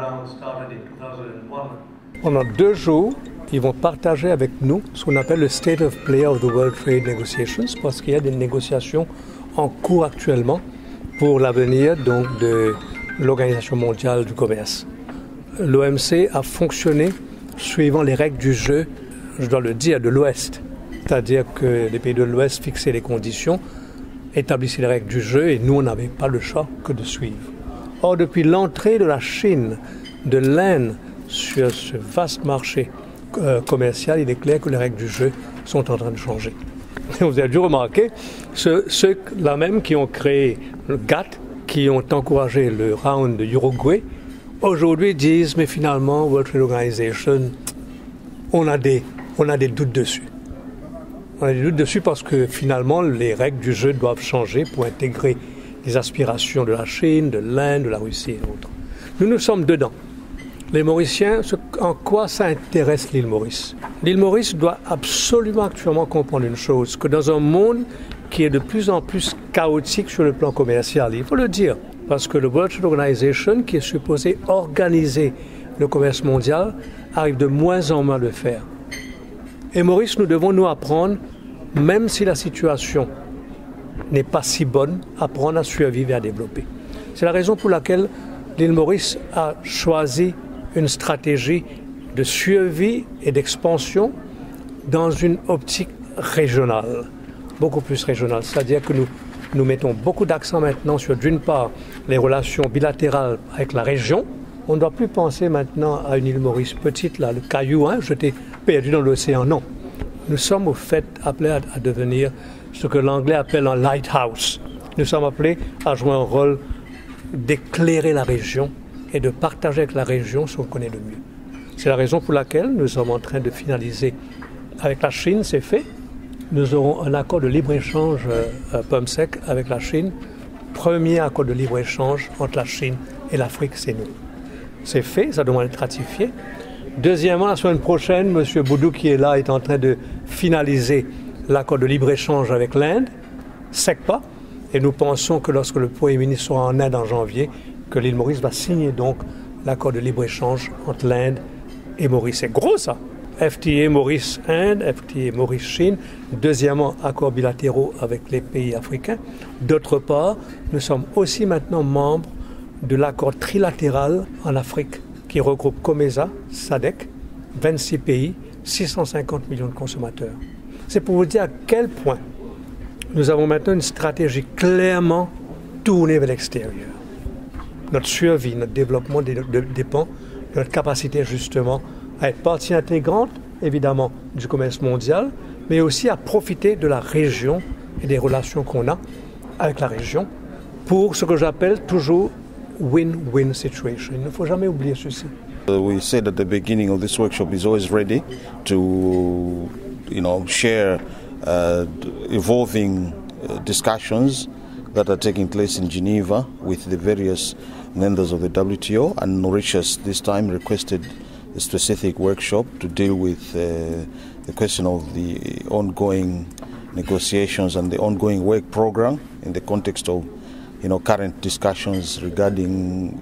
round started in 2001. Pendant 2 jours, ils vont partager avec nous ce qu'on appelle le State of Play of the World Trade Negotiations, parce qu'il y a des négociations en cours actuellement pour l'avenir donc de l'Organisation mondiale du commerce. L'OMC a fonctionné suivant les règles du jeu, je dois le dire, de l'Ouest. C'est-à-dire que les pays de l'Ouest fixaient les conditions, établissaient les règles du jeu et nous, on n'avait pas le choix que de suivre. Or, depuis l'entrée de la Chine, de l'Inde sur ce vaste marché commercial, il est clair que les règles du jeu sont en train de changer. Vous avez dû remarquer, ceux-là même qui ont créé le GATT, qui ont encouragé le round de Uruguay, aujourd'hui disent, mais finalement, World Trade Organization, on a des doutes dessus. On a des doutes dessus parce que finalement, les règles du jeu doivent changer pour intégrer les aspirations de la Chine, de l'Inde, de la Russie et autres. Nous sommes dedans. Les Mauriciens, en quoi ça intéresse l'île Maurice? L'île Maurice doit absolument actuellement comprendre une chose, que dans un monde qui est de plus en plus chaotique sur le plan commercial, il faut le dire, parce que le World Trade Organization, qui est supposé organiser le commerce mondial, arrive de moins en moins à le faire. Et Maurice, nous devons nous apprendre, même si la situation n'est pas si bonne, apprendre à survivre et à développer. C'est la raison pour laquelle l'île Maurice a choisi une stratégie de survie et d'expansion dans une optique régionale, beaucoup plus régionale. C'est-à-dire que nous mettons beaucoup d'accent maintenant sur, d'une part, les relations bilatérales avec la région. On ne doit plus penser maintenant à une île Maurice petite, là, le caillou, jeté perdu dans l'océan. Non. Nous sommes au fait appelés à devenir ce que l'anglais appelle un lighthouse. Nous sommes appelés à jouer un rôle d'éclairer la région et de partager avec la région ce qu'on connaît le mieux. C'est la raison pour laquelle nous sommes en train de finaliser avec la Chine, c'est fait. Nous aurons un accord de libre-échange pomme sec avec la Chine. Premier accord de libre-échange entre la Chine et l'Afrique, c'est nous. C'est fait, ça doit être ratifié. Deuxièmement, la semaine prochaine, M. Boudou, qui est là, est en train de finaliser l'accord de libre-échange avec l'Inde, SECPA, et nous pensons que lorsque le Premier ministre sera en Inde en janvier, que l'île Maurice va signer donc l'accord de libre-échange entre l'Inde et Maurice. C'est gros ça! FTA Maurice-Inde, FTA Maurice-Chine, deuxièmement, accords bilatéraux avec les pays africains. D'autre part, nous sommes aussi maintenant membres de l'accord trilatéral en Afrique qui regroupe COMESA, SADC, 26 pays, 650 millions de consommateurs. C'est pour vous dire à quel point nous avons maintenant une stratégie clairement tournée vers l'extérieur. Notre survie, notre développement dépend de notre capacité justement à être partie intégrante, évidemment, du commerce mondial, mais aussi à profiter de la région et des relations qu'on a avec la région pour ce que j'appelle toujours win-win situation. Il ne faut jamais oublier ceci. We said at the beginning of this workshop is always ready to, share evolving discussions that are taking place in Geneva with the various members of the WTO, and Mauritius this time requested a specific workshop to deal with the question of the ongoing negotiations and the ongoing work program in the context of current discussions regarding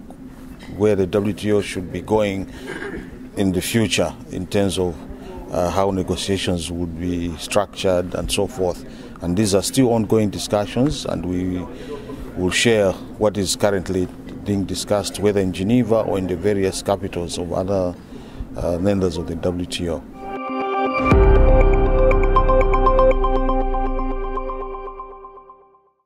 where the WTO should be going in the future in terms of how negotiations would be structured and so forth. And these are still ongoing discussions, and we will share what is currently being discussed, whether in Geneva or in the various capitals of other members of the WTO.